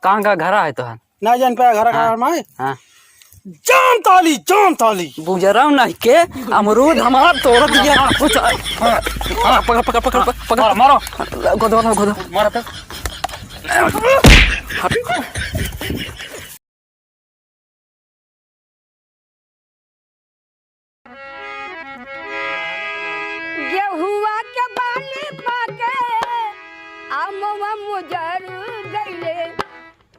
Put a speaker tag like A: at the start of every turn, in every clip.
A: कहाँ का घर है तो
B: ना जान पाया घर का माए।
A: हाँ
B: जान ताली
A: बुझराव नहीं के अमरूद हमारा तोड़ दिया कुछ। पकड़ पकड़ पकड़ पकड़ मारो गोदो गोदो मारो तक।
C: गेहुआ के बाली पाके आमवा मुजर गइले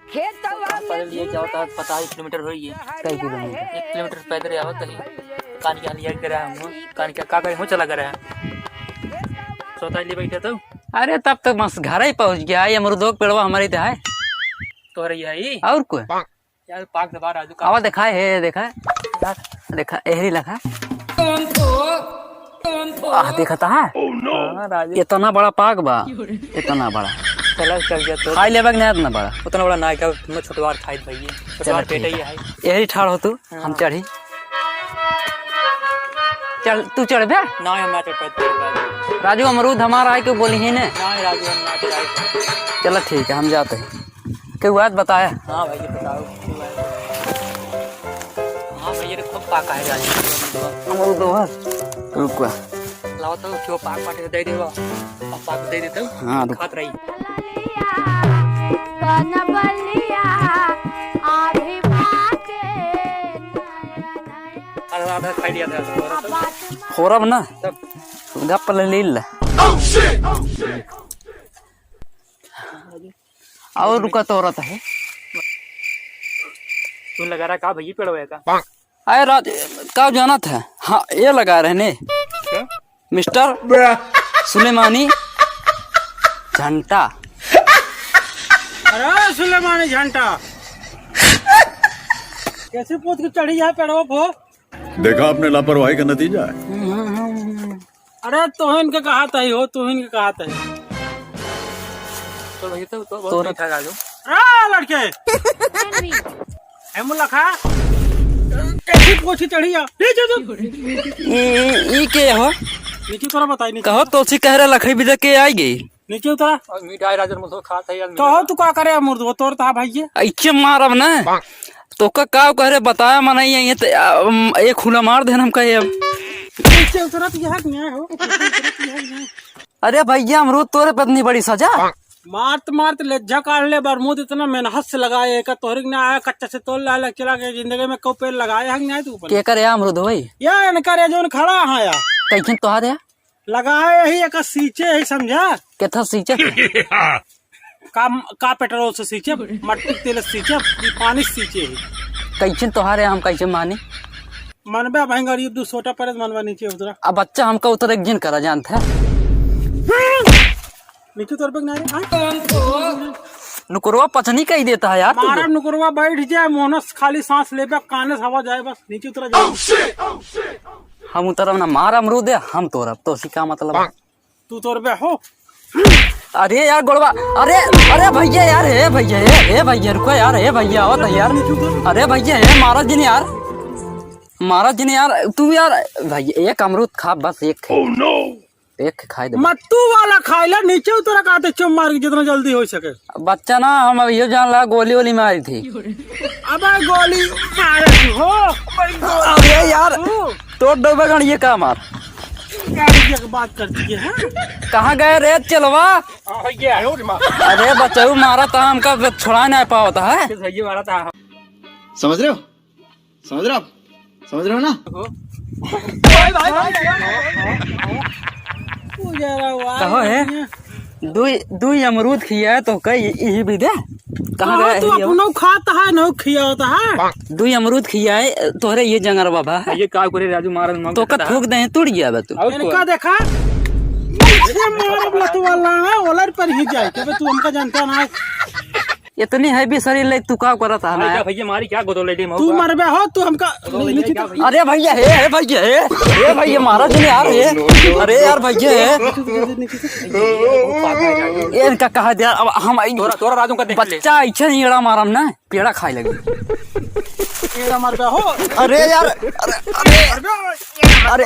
C: खेतवा में
D: ये जाओ तो 50 किलोमीटर हो ये
A: कई किलोमीटर
D: 1 किलोमीटर पैदल आओ कहीं कानिया लिया कर रहा हूं कानिया का कर हूं चला कर रहा सोता ले बैठे तो
A: अरे तब तक मस्त घर ही पहुंच गया। ये अमरूदों का पेड़वा हमारे इधर है
D: तो रही है
A: और कोई
D: यार पाक दबा राजू का
A: आवा देखा है देखा एहरी लखा देखा था
D: हां राजू
A: इतना बड़ा पाक बा इतना बड़ा
D: चला चल गया तो
A: खाई लेबा नहीं इतना बड़ा
D: उतना बड़ा ना का तुम छोटवार खाई भाई छोटवार पेट ही है
A: यही ठाड़ हो तू हम चढ़ी चल तू चढ़ बे
D: ना हम ना चढ़ पाते
A: राजू अमरूद हमारा है क्यों बोली ही ने
D: ना राजू हम ना चढ़
A: चलो ठीक है हम जाते हैं क्यों बात बताया।
D: हां भाई बताओ हां भाई ये खूब पाका है राजू
A: अमरूद हो रुक
D: लाओ तो क्यों पाक पाटे दे देवा पाक दे देते
A: हाँ
D: खात रही
C: कनबलिया आभी बाटे
D: आधा खाई लिया था
A: खोरब ना गप ले ले और रुका तो औरत है
D: तू लगा रहा का भैया पेड़ का
A: अरे राज का जाना था। हाँ ये लगा रहे ने मिस्टर सुलेमानी झंटा।
B: अरे सुलेमानी झंटा कैसे पूछ के चढ़ी है पेड़ों को।
E: देखा आपने लापरवाही का नतीजा है।
B: अरे तोहिन के कहा था हो तोहिन के कहा था
D: तो भैया तो बहुत मीठा राजू
B: लड़के एमु लखा कैसे पूछी चढ़ी है
A: ई के हो
B: नीचे तोरा बताई नहीं
A: कहो तो सी कह रहा लखई भी के आई गई
B: नीचे उतरा
D: और मीठा राजू मुझे खात है यार
B: तो हो तू का करे अमरूद वो तोर था भाई
A: ऐसे मारब ना तो का कह रहे बताया मना ये तो एक खुला मार देना हम कहे अब
B: नीचे उतरा तो यहां नहीं हो।
A: अरे भैया अमरूद तोरे पत्नी बड़ी सजा
B: मारत लज्जा काट ले बरमूद इतना मेहनत से लगाए का तोहरिक ने आया कच्चा से तोल ला चला के जिंदगी में को पेड़ लगाया है नहीं तू
A: के करे अमरूद भाई
B: या इनका जोन खड़ा है या
A: कैसे तोहार है
B: लगाए ही एक सींचे ही समझा
A: के था सींचे
B: का पेट्रोल से सींचे मट्टी तेल से सींचे पानी से सींचे ही
A: कैसे तोहार है हम कैसे मानी
B: मनबे भाई गरीब दू छोटा पर मनवा नीचे उतरा
A: अब बच्चा हमका उतर एक जिन करा जानता है
B: नीचे तोर पे नहीं
A: नुकरवा पचनी कही देता है यार
B: मारा नुकरवा बैठ जाए मोनस खाली सांस ले पे काने से हवा जाए बस नीचे उतरा जाए
A: हम उतरब ना मार अमरूद है हम तोड़ब तो उसी का मतलब
B: तू तोर पे हो
A: अरे यार गोड़वा अरे अरे भैया यार हे भैया रुको यार हे भैया आओ यार अरे भैया हे महाराज जी ने यार तू यार भैया एक अमरूद खा बस एक एक खाई दे
B: मत्तू वाला खाइला नीचे उतरा काते चुम मार के जितना जल्दी हो सके
A: बच्चा ना हम ये जान ला गोली वोली मारी थी
B: अबे गोली मारे हो
A: अरे यार तो डबगन ये का मार
B: की बात करती है
A: कहाँ गए रे चलवा अरे बच्चा मारा था हमका छोड़ा नहीं पाता है
D: भैया मारा था
E: समझ रहे हो ना।
A: कहो है दुई अमरूद खिया तो कई यही भी दे कहाँ गए
B: तू अपनो खाता है न खिया होता है
A: दुई अमरूद खियाए तोहरे ये जंगर बाबा है
D: ये का करे राजू मारा
A: तो का थूक दे टूट गया बे तू
B: इनका देखा ये मारा तू वाला है ओलर पर ही जाए तबे तू हमका जानता ना
A: इतनी हैवी शरीर ले तू का करत है ना
D: भैया मारी क्या गोदो ले
B: तू मरबे हो तू हमका
A: अरे भैया हे भैया महाराज ने यार हे अरे यार भैया ये इनका कहा दिया अब हम
D: तोरा राजू का देख ले
A: बच्चा ऐसे नहीं एड़ा मारम ना पेड़ा खाए लगे
B: एड़ा मरबे हो
A: अरे यार अरे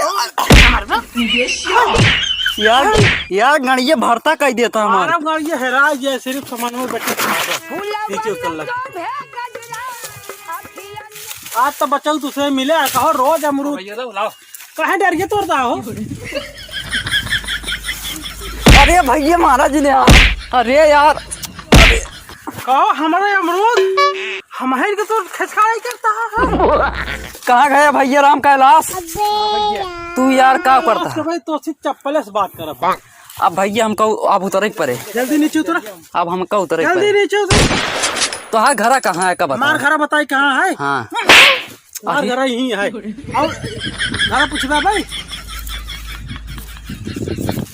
A: यार यार गणिये भरता कह देता हमारा।
B: मारा गाड़ी हेरा जे सिर्फ सामान में बैठे नीचे उतर लग। आज तो बच्चा तुझसे मिले कहो रोज अमरूद
D: भैया तो लाओ।
B: कहे डर के तोड़ता हो।
A: अरे भैया महाराज ने अरे यार
B: कहो हमारे अमरूद हमारे के तो खिसकाई करता है।
A: कहाँ गया भैया राम कैलाश? तू यार क्या करता है?
B: भाई तो चप्पल से बात कर।
A: अब भैया हमको अब उतरे पड़े।
B: जल्दी नीचे उतर।
A: अब हमको उतरे
B: जल्दी
A: पड़े।
B: नीचे उतर।
A: तो हाँ घर कहाँ है का बता।
B: मार खरा बताई कहाँ है?
A: हाँ
B: मार घर यही है। और घर पूछना भाई।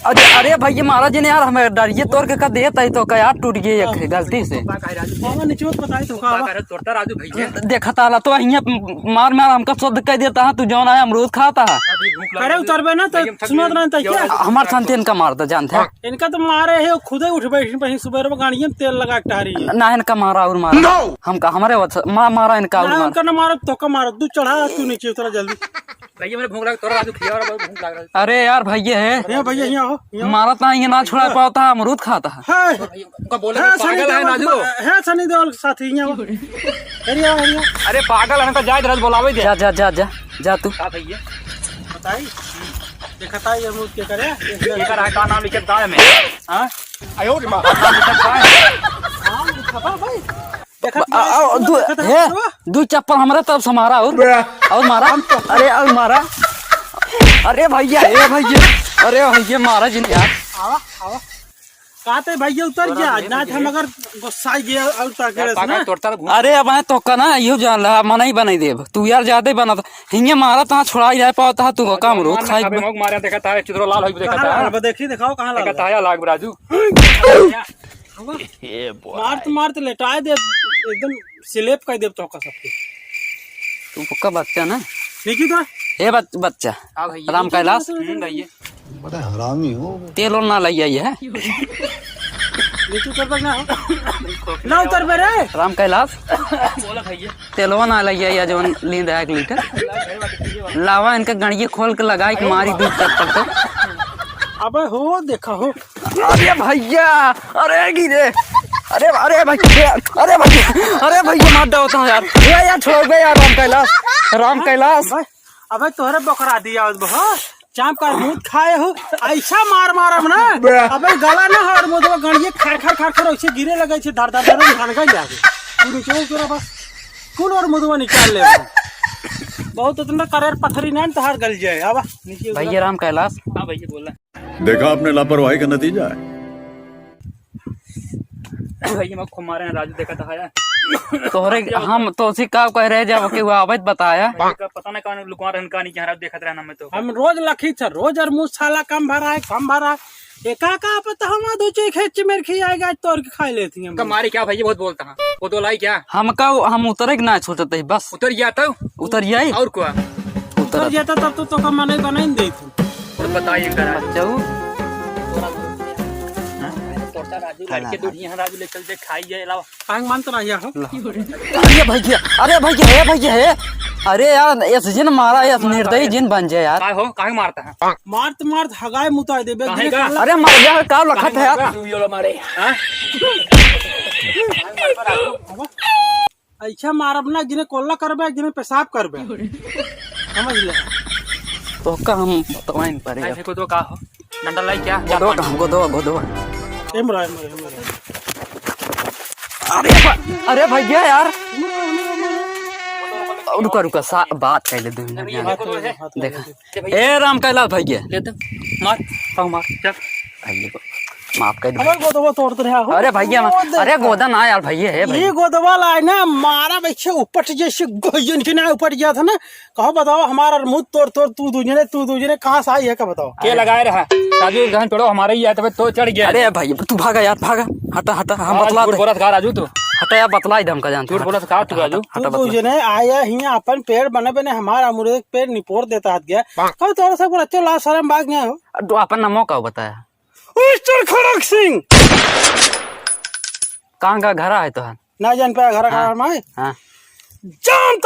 A: अरे अरे भैया महाराज ने यार हमें डरिए तोड़ के कर देता तो क्या यार टूट गई एक गलती से।
B: बाबा नीचे मत बताई तो कहा
D: तोड़ता राजू भैया।
A: देखा ताला तो मार मार हमका शुद्ध कह देता है। तू जौन आया अमरूद खाता है।
B: अरे उतरबे ना तो सुनत नहीं तो क्या
A: हमारे संते इनका मारता जानते हैं।
B: इनका तो मारे है खुद ही उठ बैठी सुबह में गाड़ी में तेल लगा के टहरी है।
A: ना इनका मारा और मारा हमका हमारे मारा इनका और
B: ना
A: मारा।
B: उनका ना मारो तो का मारो तू चढ़ा तू नीचे उतरा जल्दी।
D: भैया मेरे भूख लगा तोड़ा राजू खिया और बहुत भूख लग रहा है।
A: अरे यार भैया है
B: यहाँ भैया यहाँ हो
A: मारा तो ये ना छोड़ा पाता है अमरूद खाता है।
B: है
D: उनका बोले
B: है
D: पागल है राजू।
B: है सनी देओल के साथ यहाँ हो। अरे यार
D: अरे पागल है तो जाए राजू बुलावे दे।
A: जा जा जा जा जा तू।
D: हां भैया
B: बताई देखता है अमरूद के करे
D: ये कर है का नाम लिखत गाय में। हां आयो रे मां नाम लिखत गाय।
B: खबा भाई
A: दू चप्पल हमारे तरफ से मारा और मारा। अरे और मारा। अरे भैया हे भैया अरे भैया महाराज ने यार
B: आवा आवा कहते भैया उतर गया ना हम अगर गुस्सा गया और ताके ना
D: तोड़ता
A: अरे अब तो कना यो जान ला मना ही बनाई देब। तू यार ज्यादा बना हिंगे मारा ता छोड़ा ही रह पाता है। तू काम रोज खाई
D: मोग मारे देखा तारे चित्रो लाल होई देखा
B: कहां
D: तारे
B: देखी दिखाओ कहां लगा
D: देखा ताया लाग राजू।
B: मारत लेटाए दे एकदम स्लेप कर दे तो का सबके।
A: तू पक्का बच्चा ना
B: देखी तो
A: ए बच्चा
D: हां भैया
A: राम कैलाश
D: भैया
E: बड़ा हरामी हो।
A: तेल और ना लई आई है
B: नीचे उतर ना हो ना उतर बे रे
A: राम कैलाश
D: बोला भैया
A: तेलवा ना लई आई जो लींद है 1 लीटर लावा इनका गणिये खोल के लगाई के मारी दूध चप्पल तो।
B: अबे हो देखा हो
A: अरे भैया अरे गिरे अरे अरे भैया अरे भैया अरे भैया मार दो तो यार यार छोड़ बे यार राम कैलाश।
B: अबे तोहरे बकरा दिया हो चाप का दूध खाए हो ऐसा मार मारम ना। अबे गला ना हो और मुदवा गणिये खर खर खर खर ऐसे गिरे लगे छे धर धर धर खान का जाके तू नीचे उतरा बस कौन और मुदवा निकाल ले बहुत इतना करेर पत्थरी ना तहार गल जाए। अब नीचे
A: भैया राम कैलाश
D: हां भैया बोला
E: देखा आपने लापरवाही का नतीजा है।
D: भैया मैं खूब मारे हैं राजू देखा ताया।
A: तोहरे हम तो उसी का कह रहे जब कि वो आवत बताया
D: पता नहीं कौन लुकवा रहन कहानी क्या देखत रहना मैं तो।
B: हम रोज लखी था रोज और मुँह साला कम भरा है कम भरा है का पता हम दो चे खेच मेरे खी आएगा तोड़ के खा लेती हैं।
D: मारी क्या भैया बहुत बोलता है वो तो लाई क्या
A: हम उतरे के ना सोचते ही बस
D: उतर गया तो
A: उतर जाई
D: और क्या
B: उतर जाता तब तो का मन बना ही दे तू
D: और बताइए करा
A: जाऊ
D: राजू लड़के दूध यहाँ राजू ले चल दे खाई जाए लाओ
B: कांग मानता नहीं हो
A: अरे भैया है अरे यार ये जिन मारा ये निर्दयी जिन बन जाए यार।
D: काय हो काहे मारता है
B: मारत हगाए मुता दे
D: काहे का?
A: अरे मर जा का लखत है यार
D: तू योलो मारे हां
B: ऐसा मारब ना जिन्हें कोल्ला करबे जिन्हें पेशाब करबे समझ ले
A: तो का हम बताएं पड़ेगा।
D: ऐसे को तो का हो डंडा लाई क्या
A: गोदो
B: एमरा
A: अरे भैया यार रुका बात कर ले 2 मिनट देखा ए राम कैलाश भैया
D: ले तो मार पाओ मार चल
A: भैया को माफ कर दो।
B: अबे गोदवा तोड़ते रहा हो
A: अरे भैया अरे गोदा ना यार भैया है
B: ये गोदवा लाए ना मारा वैसे ऊपर जैसे गोजन के ना ऊपर गया था ना कहो बताओ हमारा मुंह तोड़ तू दूजने कहाँ से आई है का बताओ
D: के लगाए रहा राजू गहन तोड़ो हमारे ही है तो चढ़ गया।
A: अरे भैया तू भागा यार भागा हटा हम बतला दे
D: बोला था राजू तू
A: हटा यार बतला ही हमका जानते
D: झूठ बोला था तू राजू
B: तू दूजने आया हिया अपन पेड़ बने बने हमारा अमरूद पेड़ निपोड़ देता हाथ गया कहो तोरा सब अच्छे लाश शर्म भाग गया हो
A: तो अपन नामों का बताया
B: मिस्टर खड़क सिंह
A: कहाँ का घर है तो
B: ना जान पाया घर का में
A: हाँ
B: जान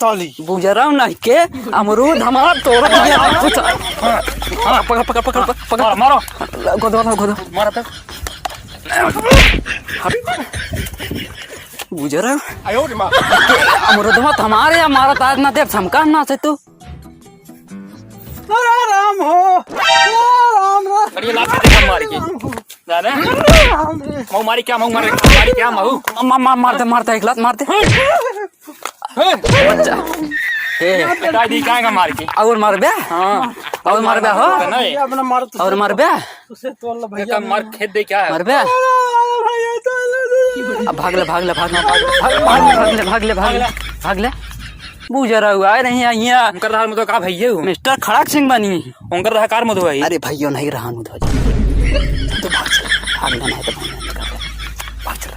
B: ताली
A: बुझरा नहीं के अमरूद हमारा तोड़ दिया कुछ। हाँ पकड़ पकड़ पकड़ पकड़
D: मारो
A: गोदो गोदो
D: मारो तक
A: बुझरा अमरूद मत हमारे हमारा ताज ना दे समका ना से तू
B: अरे राम हो राम
D: अरे लाख देखा मार के जाने मऊ मारी क्या मऊ
A: मारते एक लात मारते बच्चा
D: बता दी क्या मार के
A: और मार बे
D: हाँ
A: और मार बे हो
D: नहीं
B: अपना मारो
A: और मार बे
B: तुझसे तो अल्लाह भैया
D: क्या मार खेत दे क्या है
A: मार बे
B: भैया तो
A: अब भाग ले बुझरा हुआ नहीं यहाँ
D: उनकर रहा मुझे का भैया हूँ
A: मिस्टर खड़क सिंह बनी
D: उनकर रहा कार मधु भाई
A: अरे भैया नहीं रहा तो भागना नहीं तो भाग चला